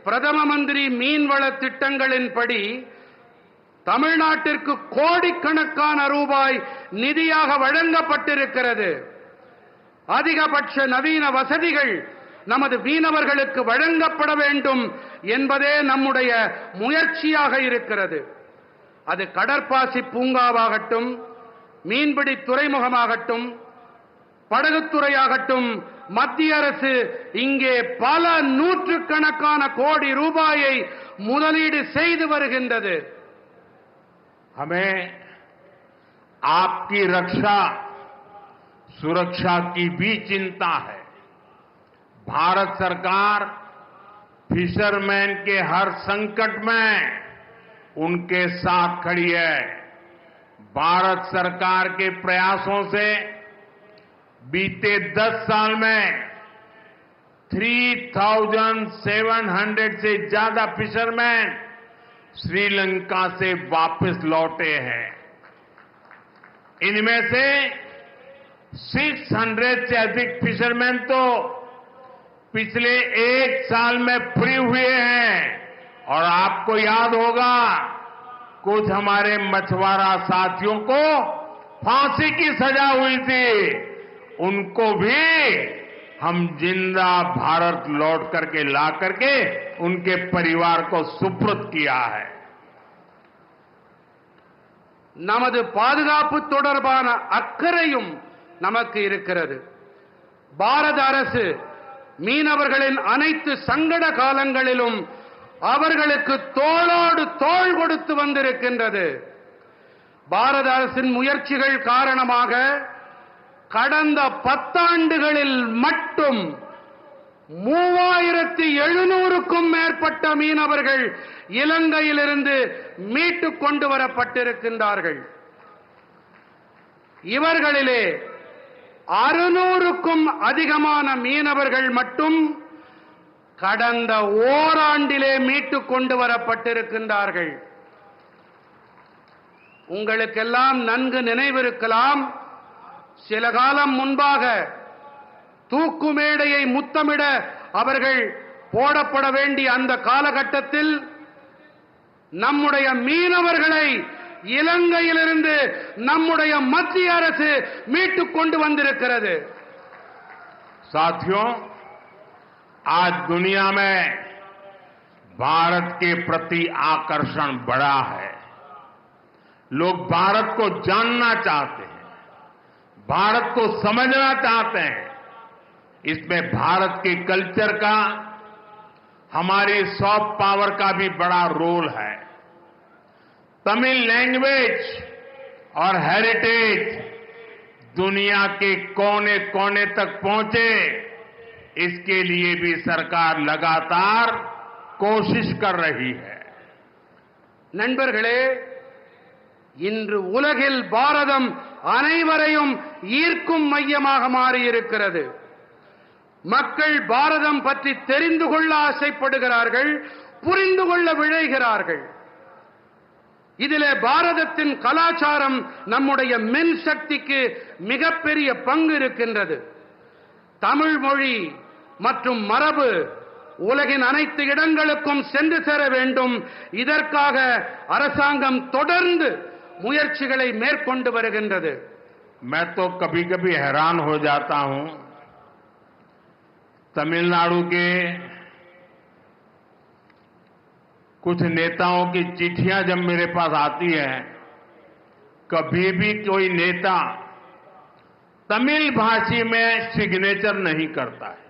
B: பிரதம மந்திரி மீன்வள திட்டங்களின்படி தமிழ்நாட்டிற்கு கோடிக்கணக்கான ரூபாய் நிதியாக வழங்கப்பட்டிருக்கிறது. அதிகபட்ச நவீன வசதிகள் நமது மீனவர்களுக்கு வழங்கப்பட வேண்டும் என்பதே நம்முடைய முயற்சியாக இருக்கிறது. அது கடற்பாசி பூங்காவாகட்டும், மீன்பிடி துறைமுகமாகட்டும், படகுத்துறையாகட்டும், மத்திய அரசு இங்கே பல நூற்றுக்கணக்கான கோடி ரூபாயை முதலீடு செய்து வருகின்றது.
A: हमें आपकी रक्षा सुरक्षा की भी चिंता है. भारत सरकार फिशरमैन के हर संकट में उनके साथ खड़ी है. भारत सरकार के प्रयासों से बीते 10 साल में 3,700 से ज्यादा फिशरमैन श्रीलंका से वापस लौटे हैं. इनमें से 600 से अधिक फिशरमैन तो पिछले 1 साल में फ्री हुए हैं. और आपको याद होगा, कुछ हमारे मछुआरा साथियों को फांसी की सजा हुई थी. उनको भी हम जिंदा भारत लौट करके ला करके उनके परिवार को सुपुर्द किया है.
B: நமது பாதுகாப்பு தொடர்பான அக்கறையும் நமக்கு இருக்கிறது. பாரத அரசு மீனவர்களின் அனைத்து சங்கட காலங்களிலும் அவர்களுக்கு தோளோடு தோள் கொடுத்து வந்திருக்கின்றது. பாரத அரசின் முயற்சிகள் காரணமாக கடந்த 10 ஆண்டுகளில் மட்டும் 3,700க்கும் மேற்பட்ட மீனவர்கள் இலங்கையிலிருந்து மீட்டுக் கொண்டு வரப்பட்டிருக்கின்றார்கள். இவர்களிலே 600க்கும் அதிகமான மீனவர்கள் மட்டும் கடந்த ஓராண்டிலே மீட்டுக் கொண்டு வரப்பட்டிருக்கின்றார்கள். உங்களுக்கெல்லாம் நன்கு நினைவிருக்கலாம், சில காலம் முன்பாக தூக்கு மேடையை முத்தமிட அவர்கள் போடப்பட வேண்டிய அந்த காலகட்டத்தில் நம்முடைய மீனவர்களை இலங்கையிலிருந்து நம்முடைய மத்திய அரசு மீட்டுக் கொண்டு வந்திருக்கிறது.
A: साथियों, आज दुनिया में भारत के प्रति आकर्षण बढ़ा है। लोग भारत को जानना चाहते हैं, भारत को समझना चाहते हैं। इसमें भारत के कल्चर का, हमारी सॉफ्ट पावर का भी बड़ा रोल है। तमिल लैंग्वेज और हेरिटेज दुनिया के कोने कोने तक पहुंचे, इसके लिए भी सरकार लगातार कोशिश कर रही है।
B: நண்பர்களே, இன்று உலகில் பாரதம் அனைவரையும் ஈர்க்கும் மையமாக மாறியிருக்கிறது. மக்கள் பாரதம் பற்றி தெரிந்து கொள்ள ஆசைப்படுகிறார்கள், புரிந்து கொள்ள விழைகிறார்கள். இதிலே பாரதத்தின் கலாச்சாரம் நம்முடைய மென் சக்திக்கு மிகப்பெரிய பங்கு இருக்கின்றது. தமிழ் மொழி மற்றும் மரபு உலகின் அனைத்து இடங்களுக்கும் சென்று சேர வேண்டும். இதற்காக அரசாங்கம் தொடர்ந்து முயற்சிகளை மேற்கொண்டு வருகின்றது.
A: मैं तो कभी कभी हैरान हो जाता हूं, तमिलनाडु के कुछ नेताओं की चिट्ठियां जब मेरे पास आती है, कभी भी कोई नेता तमिल भाषी में सिग्नेचर नहीं करता है।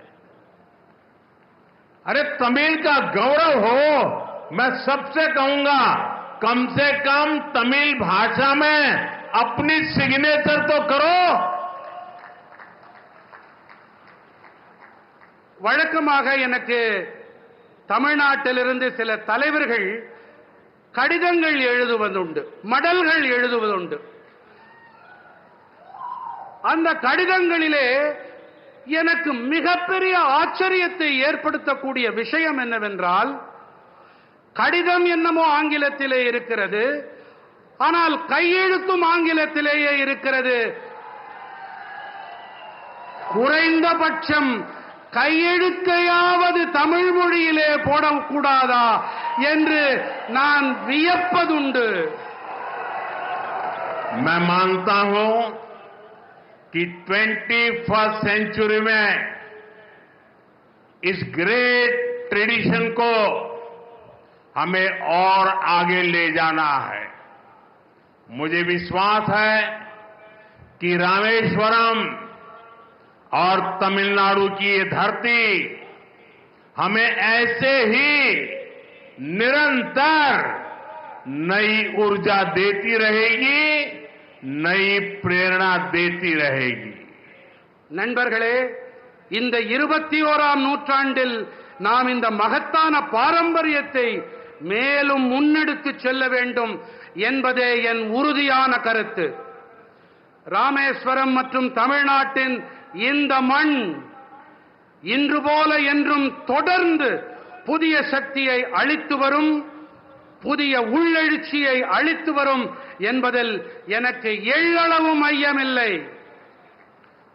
A: अरे तमिल का गौरव हो, मैं सबसे कहूंगा कम से कम तमिल भाषा में अपनी सिग्नेचर तो करो।
B: வழக்கமாக எனக்கு தமிழ்நாட்டிலிருந்து சில தலைவர்கள் கடிதங்கள் எழுதுவதுண்டு, மடல்கள் எழுதுவதுண்டு. அந்த கடிதங்களிலே எனக்கு மிகப்பெரிய ஆச்சரியத்தை ஏற்படுத்தக்கூடிய விஷயம் என்னவென்றால், கடிதம் என்னமோ ஆங்கிலத்திலே இருக்கிறது, ஆனால் கையெழுத்தும் ஆங்கிலத்திலேயே இருக்கிறது. குறைந்தபட்சம் கையெழுத்தையாவது தமிழ் மொழியிலே போடக்கூடாதா என்று நான் வியப்பதுண்டு.
A: मैं मानता हूं कि 21st सेंचुरी में इस ग्रेट ट्रेडिशन को हमें और आगे ले जाना है। मुझे विश्वास है कि रामेश्वरम और तमिलनाडु की ये धरती हमें ऐसे ही निरंतर नई ऊर्जा देती रहेगी, नई प्रेरणा देती रहेगी.
B: நண்பர்களே, இந்த 21ஆம் நூற்றாண்டில் நாம் இந்த மகத்தான பாரம்பரியத்தை மேலும் முன்னெடுத்துச் செல்ல வேண்டும் என்பதே என் உறுதியான கருத்து. ராமேஸ்வரம் மற்றும் தமிழ்நாட்டின் இந்த மண் இன்று போல என்றும் தொடர்ந்து புதிய சக்தியை அளித்து வரும், புதிய உள்ளெழுச்சியை அளித்து வரும் என்பதில் எனக்கு எள்ளளவும் ஐயமில்லை.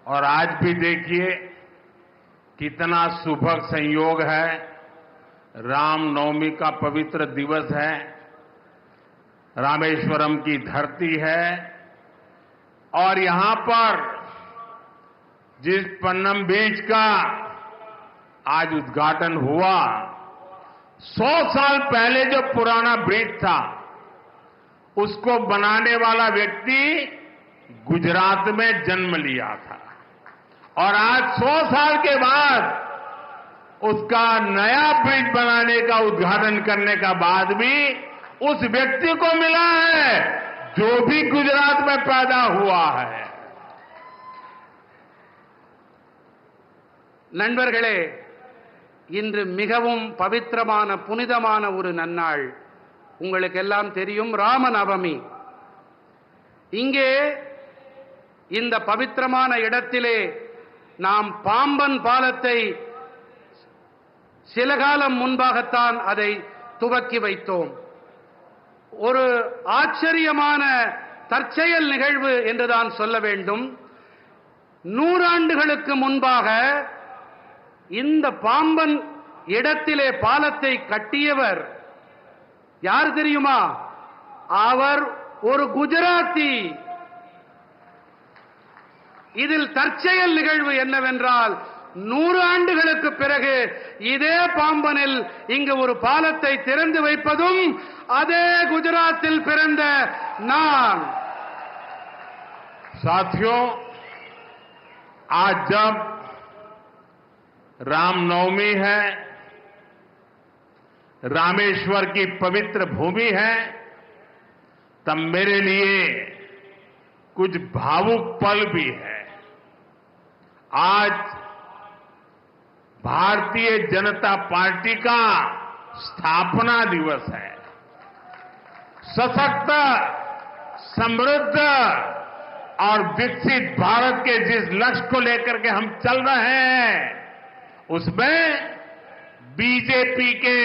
A: और आज भी देखिए कितना सुभग संयोग है, रामनवमी का पवित्र दिवस है, रामेश्वरम की धरती है और यहां पर जिस पन्नम बीच का आज उद्घाटन हुआ, 100 साल पहले जो पुराना ब्रिज था उसको बनाने वाला व्यक्ति गुजरात में जन्म लिया था और आज 100 साल के बाद उसका नया ब्रिज बनाने का उद्घाटन करने का बाद भी उस व्यक्ति को मिला है जो भी गुजरात में पैदा हुआ है.
B: நண்பர்களே, இன்று மிகவும் பவித்திரமான புனிதமான ஒரு நன்னாள். உங்களுக்கு எல்லாம் தெரியும், ராமநவமி. இங்கே இந்த பவித்திரமான இடத்திலே நாம் பாம்பன் பாலத்தை சில காலம் முன்பாகத்தான் அதை துவக்கி வைத்தோம். ஒரு ஆச்சரியமான தற்செயல் நிகழ்வு என்றுதான் சொல்ல வேண்டும். 100 ஆண்டுகளுக்கு முன்பாக இந்த பாம்பன் இடத்திலே பாலத்தை கட்டியவர் யார் தெரியுமா? அவர் ஒரு குஜராத்தி. இதில் தற்செயல் நிகழ்வு என்னவென்றால், 100 ஆண்டுகளுக்கு பிறகு இதே பாம்பனில் இங்கு ஒரு பாலத்தை திறந்து வைப்பதும் அதே குஜராத்தில் பிறந்த நான்.
A: साथियों, आज जब रामनवमी है, रामेश्वर की पवित्र भूमि है, तब मेरे लिए कुछ भावुक पल भी है. आज भारतीय जनता पार्टी का स्थापना दिवस है. सशक्त, समृद्ध और विकसित भारत के जिस लक्ष्य को लेकर के हम चल रहे हैं, उसमें बीजेपी के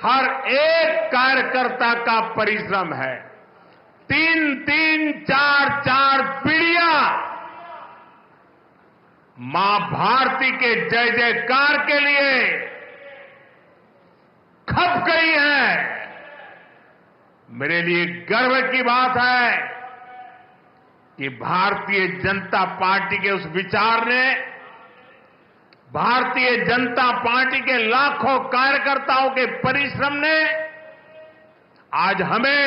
A: हर एक कार्यकर्ता का परिश्रम है. 3-3, 4-4 पीढ़ियां मां भारती के जय जयकार के लिए खप गई है. मेरे लिए गर्व की बात है कि भारतीय जनता पार्टी के उस विचार ने, भारतीय जनता पार्टी के लाखों कार्यकर्ताओं के परिश्रम ने आज हमें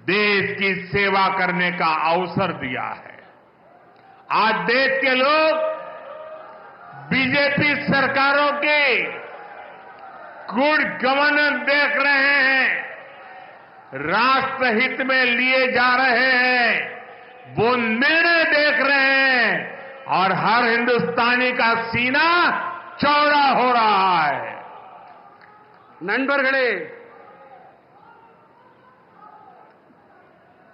A: देश की सेवा करने का अवसर दिया है. आज देश के लोग बीजेपी सरकारों के गुड गवर्नेंस देख रहे हैं, राष्ट्रहित में लिए जा रहे हैं, वो निर्णय देख रहे हैं और हर हिंदुस्तानी का सीना चौड़ा हो रहा है.
B: நண்பர்களே,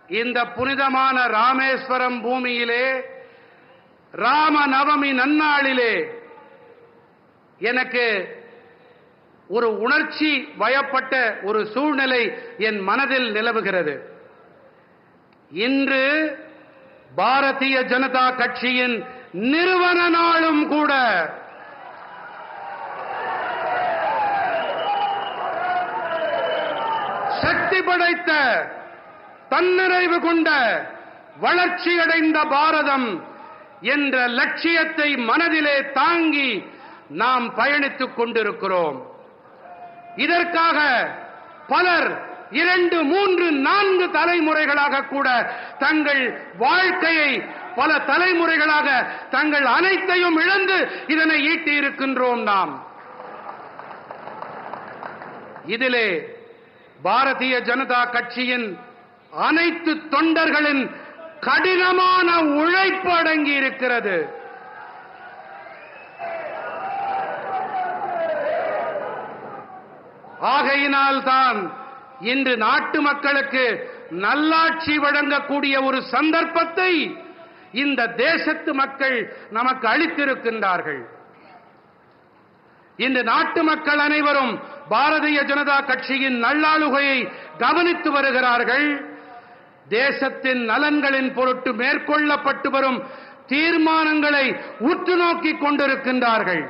B: இந்த புனிதமான ராமேஸ்வரம் பூமியிலே ராம நவமி நன்னாளிலே எனக்கு ஒரு உணர்ச்சி வயப்பட்ட ஒரு சூழ்நிலை என் மனதில் நிலவுகிறது. இன்று பாரதிய ஜனதா கட்சியின் நிறுவன நாளும் கூட. சக்தி படைத்த, தன்னிறைவு கொண்ட, வளர்ச்சியடைந்த பாரதம் என்ற லட்சியத்தை மனதிலே தாங்கி நாம் பயணித்துக் கொண்டிருக்கிறோம். இதற்காக பலர் 2, 3, 4 தலைமுறைகளாக கூட தங்கள் வாழ்க்கையை, பல தலைமுறைகளாக தங்கள் அனைத்தையும் இழந்து இதனை ஈட்டி இருக்கின்றோம். நாம் இதிலே பாரதிய ஜனதா கட்சியின் அனைத்து தொண்டர்களின் கடினமான உழைப்பு அடங்கி இருக்கிறது. ஆகையினால்தான் இன்று நாட்டு மக்களுக்கு நல்லாட்சி வழங்கக்கூடிய ஒரு சந்தர்ப்பத்தை இந்த தேசத்து மக்கள் நமக்கு அளித்திருக்கின்றார்கள். இந்த நாட்டு மக்கள் அனைவரும் பாரதிய ஜனதா கட்சியின் நல்லாளுகையை கவனித்து வருகிறார்கள். தேசத்தின் நலன்களின் பொருட்டு மேற்கொள்ளப்பட்டு வரும் தீர்மானங்களை உற்று நோக்கிக் கொண்டிருக்கின்றார்கள்.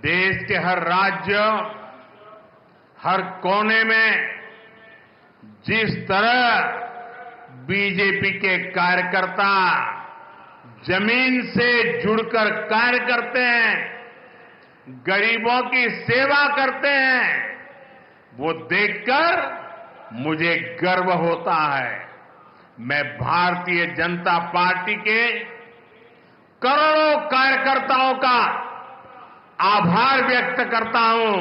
A: देश के हर राज्य, हर कोने में जिस तरह बीजेपी के कार्यकर्ता जमीन से जुड़कर कार्य करते हैं, गरीबों की सेवा करते हैं, वो देखकर मुझे गर्व होता है. मैं भारतीय जनता पार्टी के करोड़ों कार्यकर्ताओं का आभार व्यक्त करता हूं.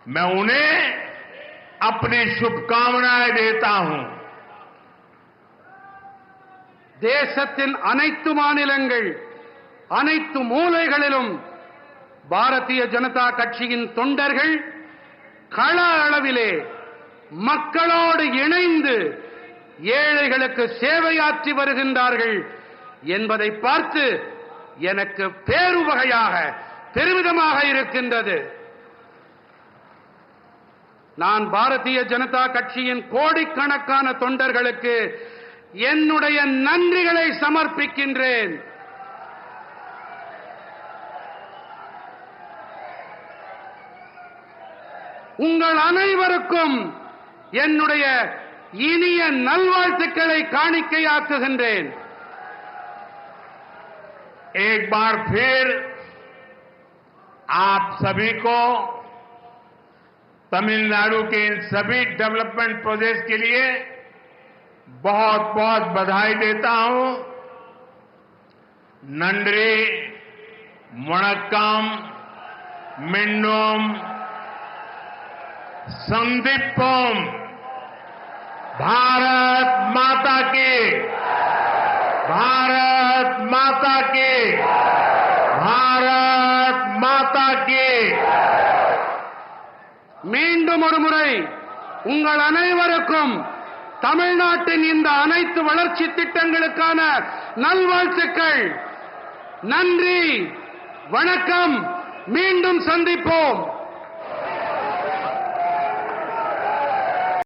A: मैं उन्हें अपनी शुभकामनाएं देता हूं.
B: தேசத்தின் அனைத்து மாநிலங்கள், அனைத்து மூலைகளிலும் பாரதிய ஜனதா கட்சியின் தொண்டர்கள் கள அளவிலே மக்களோடு இணைந்து ஏழைகளுக்கு சேவையாற்றி வருகின்றார்கள் என்பதை பார்த்து எனக்கு பேருவகையாக, பெருமிதமாக இருக்கின்றது. நான் பாரதிய ஜனதா கட்சியின் கோடிக்கணக்கான தொண்டர்களுக்கு என்னுடைய நன்றிகளை சமர்ப்பிக்கின்றேன். உங்கள் அனைவருக்கும் என்னுடைய இனிய நல்வாழ்த்துக்களை காணிக்கையாக்குகின்றேன்.
A: एक बार फिर आप सभी को तमिलनाडु के इन सभी डेवलपमेंट प्रोजेक्ट्स के लिए बहुत बहुत बधाई देता हूं। नंद्री, वणक्कम, मिन्नोम, संदीपम, भारत माता की, भारत माता की, भारत माता की।
B: மீண்டும் ஒரு முறை உங்கள் அனைவருக்கும் தமிழ்நாட்டின் இந்த அனைத்து வளர்ச்சி திட்டங்களுக்கான நல்வாழ்த்துக்கள். நன்றி, வணக்கம், மீண்டும் சந்திப்போம்.